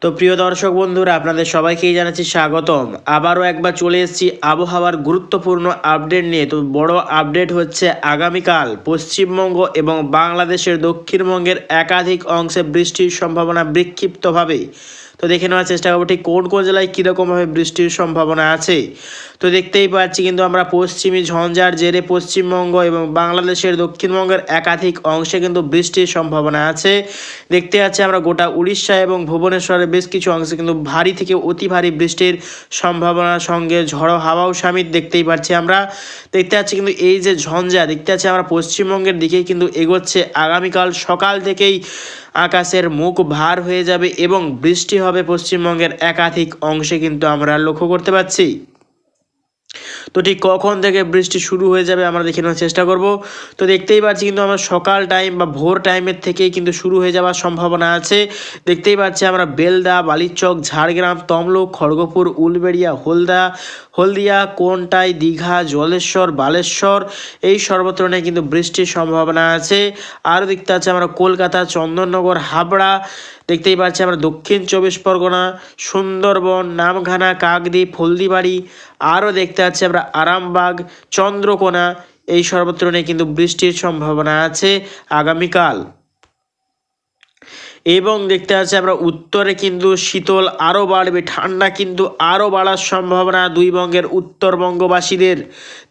তো প্রিয় দর্শক বন্ধুরা, আপনাদের সবাইকেই জানাচ্ছি স্বাগতম। আবারও একবার চলে এসেছি আবহাওয়ার গুরুত্বপূর্ণ আপডেট নিয়ে। তো বড় আপডেট হচ্ছে আগামীকাল পশ্চিমবঙ্গ এবং বাংলাদেশের দক্ষিণবঙ্গের একাধিক অংশে বৃষ্টির সম্ভাবনা বিক্ষিপ্তভাবে। তো দেখে নেওয়ার চেষ্টা করবো ঠিক কোন কোন জেলায় কীরকমভাবে বৃষ্টির সম্ভাবনা আছে। তো দেখতেই পাচ্ছি কিন্তু আমরা পশ্চিমী ঝঞ্ঝার জেরে পশ্চিমবঙ্গ এবং বাংলাদেশের দক্ষিণবঙ্গের একাধিক অংশে কিন্তু বৃষ্টির সম্ভাবনা আছে। দেখতে পাচ্ছি আমরা গোটা উড়িষ্যা এবং ভুবনেশ্বরের বেশ কিছু অংশে কিন্তু ভারী থেকে অতি ভারী বৃষ্টির সম্ভাবনার সঙ্গে ঝড়ো হাওয়াও সামিল দেখতেই পাচ্ছি আমরা। দেখতে পাচ্ছি কিন্তু এই যে ঝঞ্ঝা দেখতে পাচ্ছি আমরা পশ্চিমবঙ্গের দিকেই কিন্তু এগোচ্ছে। আগামীকাল সকাল থেকেই আকাশের মুখ ভার হয়ে যাবে এবং বৃষ্টি হবে পশ্চিমবঙ্গের একাধিক অংশে কিন্তু আমরা লক্ষ্য করতে পারছি। তো ঠিক কখন থেকে বৃষ্টি শুরু হয়ে যাবে আমরা দেখে নেওয়ার চেষ্টা করব। তো দেখতেই পাচ্ছি কিন্তু আমরা সকাল টাইম বা ভোর টাইমের থেকেই কিন্তু শুরু হয়ে যাওয়ার সম্ভাবনা আছে। দেখতেই পাচ্ছি আমরা বেলদা, বালিচক, ঝাড়গ্রাম, তমলুক, খড়গপুর, উলবেড়িয়া, হলদিয়া, কোনটাই, দীঘা, জলেশ্বর, বালেশ্বর এই সর্বত্র নিয়ে কিন্তু বৃষ্টির সম্ভাবনা আছে। আরও দেখতে পাচ্ছি আমরা কলকাতা, চন্দননগর, হাবড়া, দেখতেই পাচ্ছি আমরা দক্ষিণ চব্বিশ পরগনা, সুন্দরবন, নামখানা, কাকদ্বীপ, হলদিবাড়ি, আরও দেখতে পাচ্ছি আমরা আরামবাগ, চন্দ্রকোনা এই সর্বত্র নিয়ে কিন্তু বৃষ্টির সম্ভাবনা আছে আগামীকাল। এবং দেখতে পাচ্ছি আমরা উত্তরে কিন্তু শীতল আরও বাড়বে, ঠান্ডা কিন্তু আরও বাড়ার সম্ভাবনা দুই বঙ্গের উত্তরবঙ্গবাসীদের।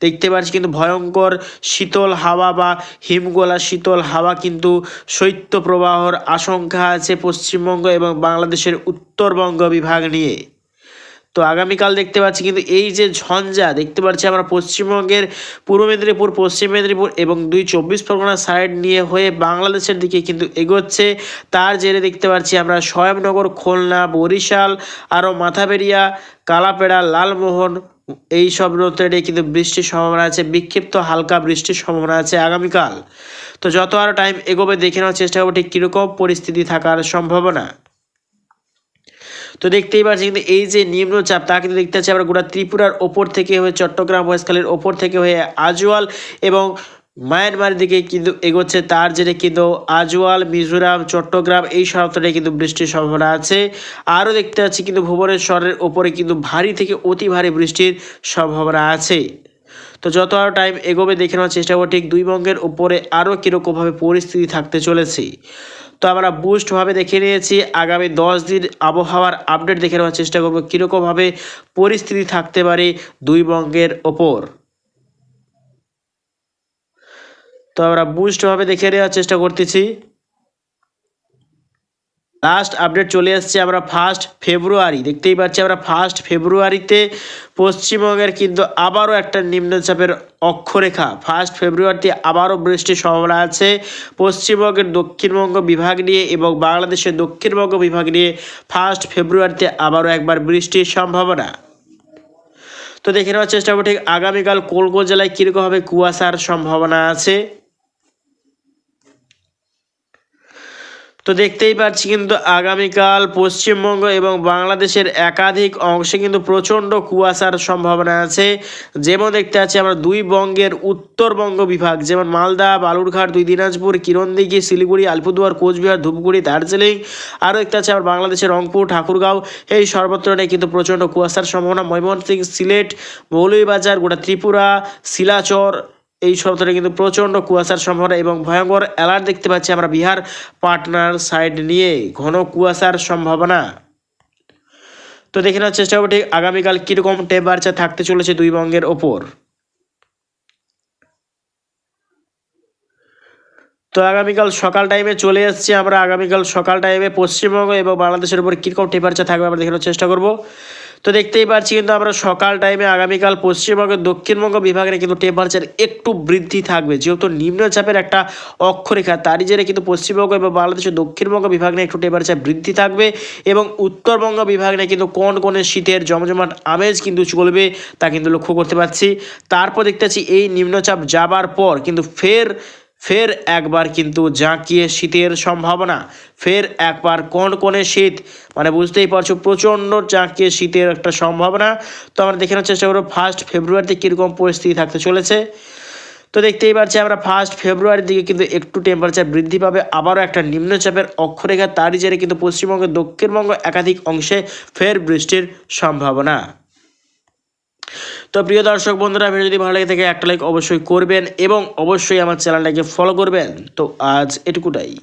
দেখতে পাচ্ছি কিন্তু ভয়ঙ্কর শীতল হাওয়া বা হিমগোলা শীতল হাওয়া কিন্তু শৈত্যপ্রবাহর আশঙ্কা আছে পশ্চিমবঙ্গ এবং বাংলাদেশের উত্তরবঙ্গ বিভাগ নিয়ে। তো আগামীকাল দেখতে পাচ্ছি কিন্তু এই যে ঝঞ্ঝা দেখতে পাচ্ছি আমরা পশ্চিমবঙ্গের পূর্ব মেদিনীপুর, পশ্চিম মেদিনীপুর এবং 24 পরগনা সাইড নিয়ে হয়ে বাংলাদেশের দিকে কিন্তু এগোচ্ছে। তার জেরে দেখতে পাচ্ছি আমরা শয়নগর, খুলনা, বরিশাল, আরও মাথাবেরিয়া, কালাপেড়া, লালমোহন এই সব রোডে কিন্তু বৃষ্টির সম্ভাবনা আছে। বিক্ষিপ্ত হালকা বৃষ্টির সম্ভাবনা আছে আগামীকাল। তো যত আরও টাইম এগোবে দেখে নেওয়ার চেষ্টা করবো ঠিক কীরকম পরিস্থিতি থাকার সম্ভাবনা। তো দেখতেই পাচ্ছি কিন্তু এই যে নিম্নচাপ তা কিন্তু দেখতে পাচ্ছি আমরা গোটা ত্রিপুরার ওপর থেকে হয়ে চট্টগ্রাম, মহেশখালীর ওপর থেকে হয়ে আজওয়াল এবং মায়ানমারের দিকে কিন্তু এগোচ্ছে। তার জেরে কিন্তু আজওয়াল, মিজোরাম, চট্টগ্রাম এই সপ্তাহে কিন্তু বৃষ্টির সম্ভাবনা আছে। আরও দেখতে পাচ্ছি কিন্তু ভুবনেশ্বরের ওপরে কিন্তু ভারী থেকে অতি ভারী বৃষ্টির সম্ভাবনা আছে। তো যত আরও টাইম এগোবে দেখে নেওয়ার চেষ্টা করবো ঠিক দুই বঙ্গের উপরে আরও কীরকমভাবে পরিস্থিতি থাকতে চলেছে। তো আমরা বুস্টভাবে দেখে নিয়েছি। আগামী 10 দিন আবহাওয়ার আপডেট দেখে নেওয়ার চেষ্টা করবো কীরকমভাবে পরিস্থিতি থাকতে পারে দুই বঙ্গের ওপর। তো আমরা বুস্টভাবে দেখে নেওয়ার চেষ্টা করতেছি। লাস্ট আপডেট চলে আসছে আমরা 1 ফেব্রুয়ারি। দেখতেই পাচ্ছি আমরা 1 ফেব্রুয়ারিতে পশ্চিমবঙ্গের কিন্তু আবারও একটা নিম্নচাপের অক্ষরেখা। 1 ফেব্রুয়ারিতে আবারও বৃষ্টির সম্ভাবনা আছে পশ্চিমবঙ্গের দক্ষিণবঙ্গ বিভাগ নিয়ে এবং বাংলাদেশের দক্ষিণবঙ্গ বিভাগ নিয়ে 1 ফেব্রুয়ারিতে আবারও একবার বৃষ্টির সম্ভাবনা। তো দেখে নেওয়ার চেষ্টা করবো ঠিক আগামীকাল কোন কোন জেলায় কীরকমভাবে কুয়াশার সম্ভাবনা আছে। তো দেখতেই পাচ্ছি কিন্তু আগামীকাল পশ্চিমবঙ্গ এবং বাংলাদেশের একাধিক অংশে কিন্তু প্রচণ্ড কুয়াশার সম্ভাবনা আছে। যেমন দেখতে পাচ্ছি আমরা দুই বঙ্গের উত্তরবঙ্গ বিভাগ যেমন মালদা, বালুরঘাট, দুই দিনাজপুর, কিরণদিঘি, শিলিগুড়ি, আলিপুরদুয়ার, কোচবিহার, ধূপগুড়ি, দার্জিলিং, আরও দেখতে পাচ্ছি আমরা বাংলাদেশের রংপুর, ঠাকুরগাঁও এই সর্বত্র নিয়ে কিন্তু প্রচণ্ড কুয়াশার সম্ভাবনা। ময়মনসিংহ, সিলেট, মৌলভীবাজার, গোটা ত্রিপুরা, শিলাচর এই সপ্তাহে কিন্তু প্রচণ্ড কুয়াশার সম্ভাবনা এবং ভয়ঙ্কর অ্যালার্ট দেখতে পাচ্ছি আমরা বিহার, পাটনার সাইড নিয়ে ঘন কুয়াশার সম্ভাবনা। তো দেখে নেওয়ার চেষ্টা করবো ঠিক আগামীকাল কীরকম টেম্পারেচার থাকতে চলেছে দুই বঙ্গের ওপর। তো আগামীকাল সকাল টাইমে চলে এসেছি আমরা। আগামীকাল সকাল টাইমে পশ্চিমবঙ্গ এবং বাংলাদেশের উপর কীরকম টেম্পারেচার থাকবে আমরা দেখানোর চেষ্টা করব। তো দেখতেই পাচ্ছি কিন্তু আমরা সকাল টাইমে আগামীকাল পশ্চিমবঙ্গের দক্ষিণবঙ্গ বিভাগে কিন্তু টেম্পারেচার একটু বৃদ্ধি থাকবে যেহেতু নিম্নচাপের একটা অক্ষরেখা তারই জেরে কিন্তু পশ্চিমবঙ্গ এবং বাংলাদেশের দক্ষিণবঙ্গ বিভাগ নিয়ে একটু টেম্পারেচার বৃদ্ধি থাকবে এবং উত্তরবঙ্গ বিভাগ নিয়ে কিন্তু কোন কোন শীতের জমজমাট আমেজ কিন্তু চলবে তা কিন্তু লক্ষ্য করতে পারছি। তারপর দেখতে পাচ্ছি এই নিম্নচাপ যাবার পর কিন্তু ফের একবার কিন্তু জাঁকিয়ে শীতের সম্ভাবনা। ফের একবার কনকনে শীত মানে বুঝতেই পারছো প্রচণ্ড জাঁকিয়ে শীতের একটা সম্ভাবনা। তো আমরা দেখে নেওয়ার চেষ্টা করবো 1 ফেব্রুয়ারিতে কীরকম পরিস্থিতি থাকতে চলেছে। তো দেখতেই পাচ্ছি আমরা 1 ফেব্রুয়ারির দিকে কিন্তু একটু টেম্পারেচার বৃদ্ধি পাবে, আবারও একটা নিম্নচাপের অক্ষরেখা, তারই জেরে কিন্তু পশ্চিমবঙ্গের দক্ষিণবঙ্গ একাধিক অংশে ফের বৃষ্টির সম্ভাবনা। তো প্রিয় দর্শক বন্ধুরা, ভিডিও যদি ভালো লাগে থাকে একটা লাইক অবশ্যই করবেন এবং অবশ্যই আমার চ্যানেলটাকে ফলো করবেন। তো আজ এটুকুটাই।